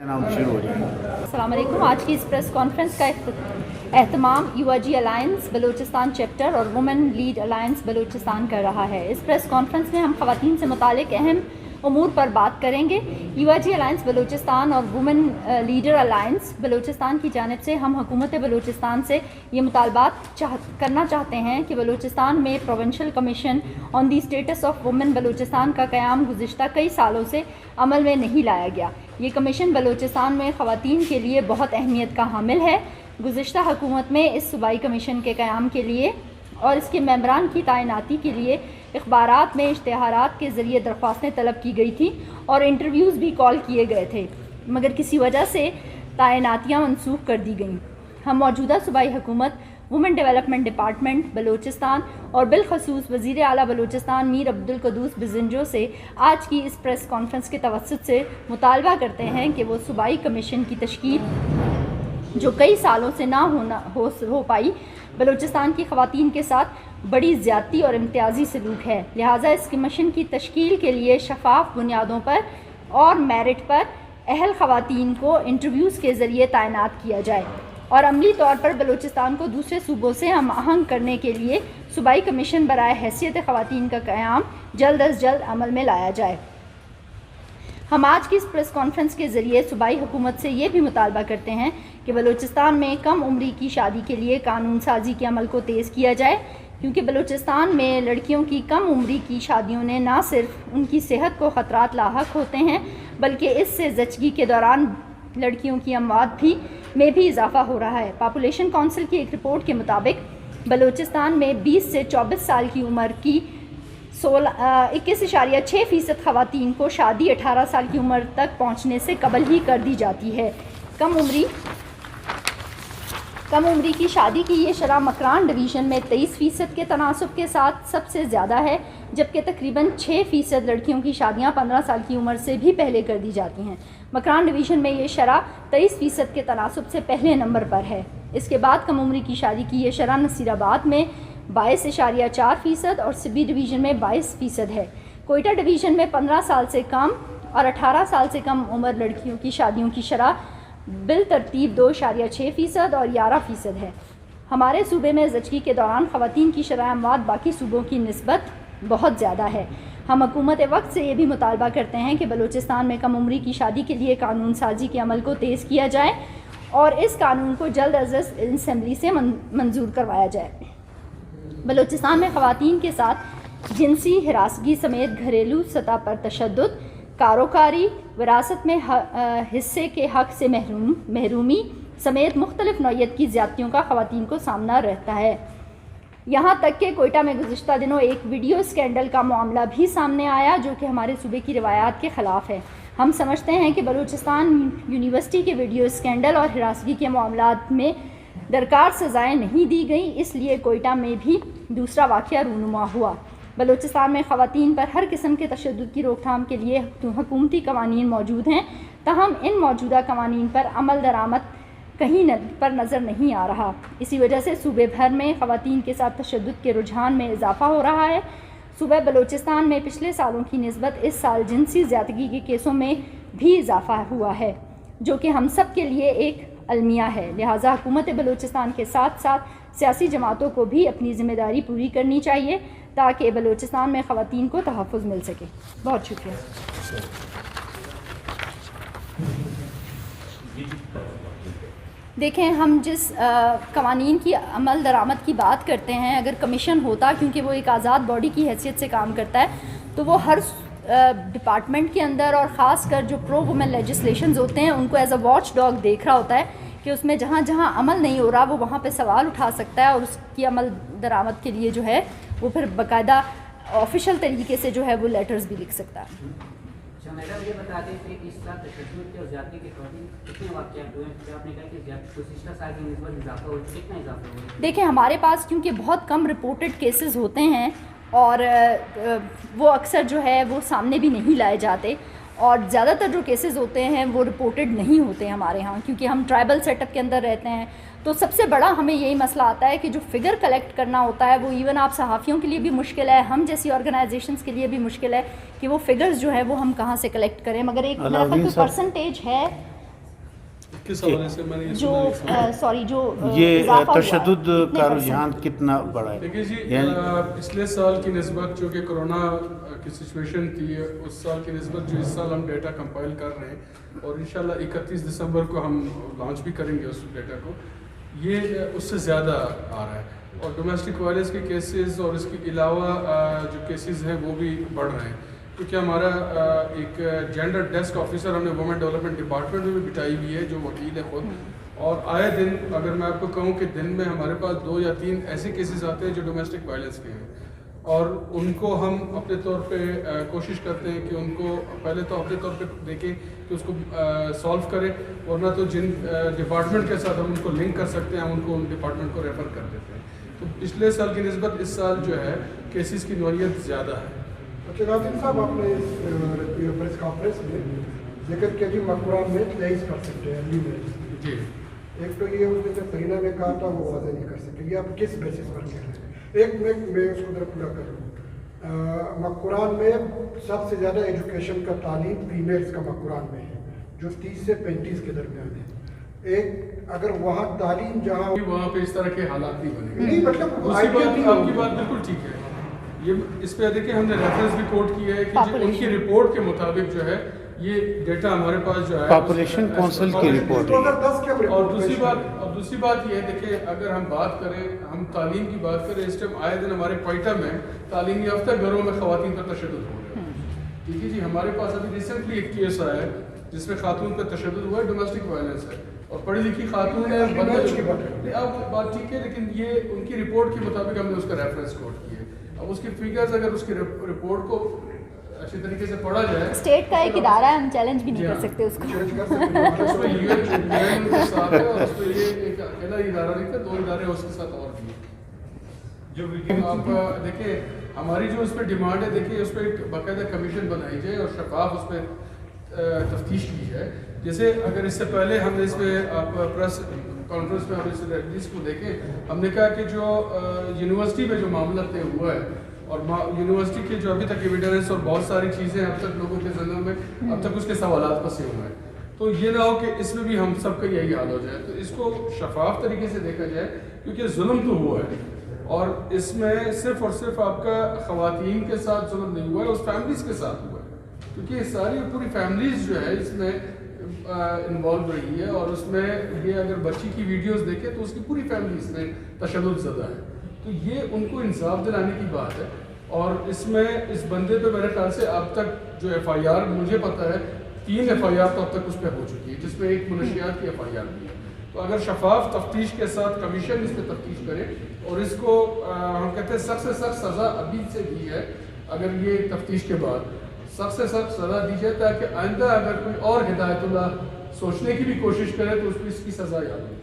अस्सलाम वालेकुम। आज की इस प्रेस कॉन्फ्रेंस का एहतमाम UAG अलायंस बलूचिस्तान चैप्टर और वुमेन लीड अलायंस बलूचिस्तान कर रहा है। इस प्रेस कॉन्फ्रेंस में हम ख़वातीन से मुतालिक अहम उमूर पर बात करेंगे। UAG अलायंस बलूचिस्तान और वुमेन लीडर अलायंस बलूचिस्तान की जानिब से हम हुकूमत बलूचिस्तान से ये मुतालबात करना चाहते हैं कि बलूचिस्तान में provincial commission on the status of women Balochistan का क़याम गुज़िश्ता कई सालों से अमल में नहीं लाया गया। ये कमीशन बलूचिस्तान में ख़वातीन के लिए बहुत अहमियत का हामिल है। गुज़िश्ता हुकूमत में इस सूबाई कमीशन के क़याम के लिए और इसके मेंबरान की तैनाती के लिए इख़बारात में इश्तिहारात के ज़रिए दरख्वास्तें तलब की गई थी और इंटरव्यूज़ भी कॉल किए गए थे, मगर किसी वजह से तैनातियाँ मनसूख कर दी गईं। हम मौजूदा सूबाई हुकूमत, वुमेन डेवलपमेंट डिपार्टमेंट बलूचिस्तान और बिलखसूस वज़ीर आला बलूचिस्तान मीर अब्दुल क़ुद्दूस बिज़िंजो से आज की इस प्रेस कॉन्फ्रेंस के तवस्सुत से मुतालबा करते हैं कि वो सूबाई कमीशन की तश्कील जो कई सालों से ना हो पाई, बलूचिस्तान की ख़वातीन के साथ बड़ी ज़्यादती और इम्तियाज़ी सलूक है। लिहाजा इस कमीशन की तश्कील के लिए शफाफ बुनियादों पर और मेरिट पर अहल ख़वातीन को इंटरव्यूज़ के ज़रिए तैनात किया जाए और अमली तौर पर बलूचिस्तान को दूसरे सूबों से हम आहंग करने के लिए सूबाई कमीशन बराए हैसियत ख़वातीन का क़याम जल्द अज जल्द अमल में लाया जाए। हम आज की इस प्रेस कॉन्फ्रेंस के ज़रिए सूबाई हुकूमत से ये भी मुतालबा करते हैं कि बलूचिस्तान में कम उम्री की शादी के लिए कानून साजी के अमल को तेज़ किया जाए, क्योंकि बलूचिस्तान में लड़कियों की कम उम्री की शादियों ने ना सिर्फ उनकी सेहत को ख़तरात लाहक होते हैं, बल्कि इससे ज़चगी के दौरान लड़कियों की अमवात में भी इजाफ़ा हो रहा है। पॉपुलेशन काउंसिल की एक रिपोर्ट के मुताबिक बलूचिस्तान में 20 से 24 साल की उम्र की 21.6% ख़वातीन को शादी 18 साल की उम्र तक पहुँचने से कबल ही कर दी जाती है। कम उम्री की शादी की ये शरह मकरान डिवीज़न में 23% के तनासब के साथ सबसे ज़्यादा है, जबकि तकरीबन 6% लड़कियों की शादियां 15 साल की उम्र से भी पहले कर दी जाती हैं। मकरान डिवीज़न में ये शरह 23% के तनासब से पहले नंबर पर है। इसके बाद कम उम्री की शादी की ये शरह नसीराबाद में 22.4% और सिबी डिवीज़न में 22% है। कोयटा डिवीज़न में 15 साल से कम और 18 साल से कम उम्र लड़कियों की शादियों की शरह बिल तरतीब 2.6% और 11% है। हमारे सूबे में ज़चगी के दौरान ख़वातीन की शरह अमवात बाकी सूबों की निस्बत बहुत ज़्यादा है। हम हुकूमत वक्त से ये भी मुतालबा करते हैं कि बलूचिस्तान में कम उम्री की शादी के लिए कानून साजी के अमल को तेज़ किया जाए और इस कानून को जल्द अज जल्द असम्बली से मंजूर करवाया जाए। बलूचिस्तान में ख़वातीन के साथ जिनसी हिरासगी समेत घरेलू सतह पर तशद्दुद, कारोकारी, विरासत में हिस्से के हक़ से महरूमी समेत मुख्तलिफ नौइयत की ज़्यादतियों का ख़वातीन को सामना रहता है। यहाँ तक कि कोयटा में गुज़िश्ता दिनों एक वीडियो स्कैंडल का मामला भी सामने आया, जो कि हमारे सूबे की रिवायात के ख़िलाफ़ है। हम समझते हैं कि बलूचिस्तान यूनिवर्सिटी के वीडियो स्कैंडल और हिरासगी के मामलात में दरकार सज़ाएँ नहीं दी गई, इसलिए कोयटा में भी दूसरा वाक़या रूनुमा हुआ। बलूचिस्तान में ख़वातीन पर हर किस्म के तशद्दुद की रोकथाम के लिए हुकूमती कवानीन मौजूद हैं, ताहम इन मौजूदा कवानीन पर अमल दरामद कहीं पर नज़र नहीं आ रहा। इसी वजह से सूबे भर में ख़वातीन के साथ तशद्दुद के रुझान में इजाफ़ा हो रहा है। सूबे बलूचिस्तान में पिछले सालों की निस्बत इस साल जिनसी ज़्यादती के केसों में भी इजाफ़ा हुआ है, जो कि हम सब के लिए एक अलमिया है। लिहाजा हुकूमत बलूचिस्तान के साथ साथ सियासी जमातों को भी अपनी ज़िम्मेदारी पूरी करनी चाहिए ताकि बलूचिस्तान में ख़वातीन को तहफ़्फ़ुज़ मिल सके। बहुत शुक्रिया। देखें, हम जिस कवानीन की अमल दरामद की बात करते हैं, अगर कमीशन होता, क्योंकि वो एक आज़ाद बॉडी की हैसियत से काम करता है, तो वो हर डिपार्टमेंट के अंदर और ख़ास कर जो प्रो वुमेन लेजिस्लेशंस होते हैं उनको एज अ वॉच डॉग देख रहा होता है कि उसमें जहाँ जहाँ अमल नहीं हो रहा वो वहाँ पे सवाल उठा सकता है और उसकी अमल दरामद के लिए जो है वो फिर बाकायदा ऑफिशियल तरीके से जो है वो लेटर्स भी लिख सकता है। मैडम ये बता दें कि इस साल तशद्दुद के और ज़्यादती के कितने वाक़यात हुए हैं? आपने कहा कि गुज़िश्ता साल की निस्बत इजाफा हो, कितना इजाफा हुआ? देखिए, हमारे पास क्योंकि बहुत कम रिपोर्टेड केसेस होते हैं और वो अक्सर जो है वो सामने भी नहीं लाए जाते और ज़्यादातर जो केसेस होते हैं वो रिपोर्टेड नहीं होते हमारे यहाँ, क्योंकि हम ट्राइबल सेटअप के अंदर रहते हैं। तो सबसे बड़ा हमें यही मसला आता है कि जो फ़िगर कलेक्ट करना होता है वो इवन आप सहाफ़ियों के लिए भी मुश्किल है, हम जैसी ऑर्गेनाइजेशंस के लिए भी मुश्किल है कि वो फ़िगर्स जो है वो हम कहाँ से कलेक्ट करें। मगर एक मेरा ख्याल परसेंटेज है کس حوالے سے میں نے یہ جو سوری جو یہ اضافہ ہوا ہے، تشدد کتنے کا percent؟ رجحان کتنا بڑا ہے؟ دیکھیے جی یعنی پچھلے سال کی نسبت جو کہ کرونا کی سچویشن تھی اس سال کی نسبت جو اس سال ہم ڈیٹا کمپائل کر رہے ہیں اور انشاءاللہ 31 دسمبر کو ہم لانچ بھی کریں گے اس ڈیٹا کو، یہ اس سے زیادہ آ رہا ہے اور ڈومیسٹک وائلنس کے کیسز اور اس کے علاوہ جو کیسز ہیں وہ بھی بڑھ رہے ہیں، کیونکہ ہمارا ایک جینڈر ڈیسک آفیسر ہم نے وومن ڈیولپمنٹ ڈپارٹمنٹ میں بھی بٹائی ہوئی ہے جو وکیل ہے خود، اور آئے دن اگر میں آپ کو کہوں کہ دن میں ہمارے پاس 2 یا 3 ایسے کیسز آتے ہیں جو ڈومیسٹک وائلنس کے ہیں اور ان کو ہم اپنے طور پہ کوشش کرتے ہیں کہ ان کو پہلے تو اپنے طور پہ دیکھیں کہ اس کو سالو کریں، ورنہ تو جن ڈپارٹمنٹ کے ساتھ ہم ان کو لنک کر سکتے ہیں ہم ان کو ان ڈپارٹمنٹ کو ریفر کر دیتے ہیں۔ تو پچھلے سال کی نسبت اس سال جو ہے کیسز کی نوعیت زیادہ ہے۔ اچھا ناظرین صاحب، آپ نے اس پریس کانفرنس میں ذکر کیا کہ مقبران میں 23% ہے علی میں، جی ایک تو یہ اس نے جو سرینا نے کہا تھا وہ واضح نہیں کر سکے، یہ آپ کس بیسس پر کہہ رہے ہیں؟ ایک میں اس کو ذرا پورا کر لوں، مقبران میں سب سے زیادہ ایجوکیشن کا تعلیم فیمیلز کا مقبران میں ہے جو 30 سے 35 کے درمیان ہے۔ ایک اگر وہاں تعلیم جہاں وہاں پہ اس طرح کے حالات نہیں بنے گے، نہیں مطلب دوسری بات آپ کی بات بالکل ٹھیک ہے، یہ اس پہ دیکھیں ہم نے ریفرنس بھی کوٹ کیا ہے کہ ان کی رپورٹ کے مطابق جو ہے یہ ڈیٹا ہمارے پاس جو ہے پاپولیشن کونسل کی رپورٹ 2010 کے اور دوسری بات یہ ہے دیکھیں اگر ہم بات کریں ہم تعلیم کی بات کریں اس ٹائم آئے دن ہمارے کوئٹہ میں تعلیم یافتہ گھروں میں خواتین پر تشدد ہو رہا ہے، ٹھیک ہے جی، ہمارے پاس ابھی ریسنٹلی ایک کیس آیا ہے جس میں خاتون پر تشدد ہوا ہے، ڈومیسٹک وائلنس ہے اور پڑھی لکھی خاتون ہے، اب بات ٹھیک ہے لیکن یہ ان کی رپورٹ کے مطابق ہم نے اس کا ریفرنس کوٹ کیا ہے۔ اب اس کی فگرز اگر اس کی رپورٹ کو اچھی طریقے سے پڑھا جائے، اسٹیٹ کا ایک ادارہ ہے، ہم چیلنج بھی نہیں کر سکتے اس کو، اس میں UN کے ساتھ ہے اور اس پہ یہ ایک اکیلا ادارہ نہیں تھا، 2 ادارے اس کے ساتھ اور بھی جو آپ دیکھیں ہماری جو اس پہ ڈیمانڈ ہے، دیکھیں اس پہ ایک باقاعدہ کمیشن بنائی جائے اور شفاف اس پہ تفتیش کی جائے۔ جیسے اگر اس سے پہلے ہم نے اس پہ آپ پریس کانفرنس میں ہم اس ریلیز کو دیکھیں، ہم نے کہا کہ جو یونیورسٹی میں جو معاملہ طے ہوا ہے اور یونیورسٹی کے جو ابھی تک ایویڈنس اور بہت ساری چیزیں اب تک لوگوں کے ذہنوں میں اب تک اس کے سوالات پھنسے ہوئے ہیں، تو یہ نہ ہو کہ اس میں بھی ہم سب کا یہی حال ہو جائے، تو اس کو شفاف طریقے سے دیکھا جائے کیونکہ ظلم تو ہوا ہے اور اس میں صرف اور صرف آپ کا خواتین کے ساتھ ظلم نہیں ہوا ہے، اس فیملیز کے ساتھ ہوا ہے، کیونکہ ساری پوری فیملیز جو ہے اس میں انوالو رہی ہے اور اس میں یہ اگر بچی کی ویڈیوز دیکھیں تو اس کی پوری فیملی اس میں تشدد زدہ ہے، تو یہ ان کو انصاف دلانے کی بات ہے۔ اور اس میں اس بندے پہ میرے خیال سے اب تک جو FIR مجھے پتہ ہے 3 FIR تو اب تک اس پہ ہو چکی ہے، جس میں ایک منشیات کی FIR بھی ہے، تو اگر شفاف تفتیش کے ساتھ کمیشن اس پہ تفتیش کرے اور اس کو ہم کہتے ہیں سخت سے سخت سزا ابھی سے دی ہے، اگر یہ تفتیش کے بعد سخت سے سخت سزا دی جائے تاکہ آئندہ اگر کوئی اور ہدایت اللہ سوچنے کی بھی کوشش کرے تو اس کو اس کی سزا یاد ہو۔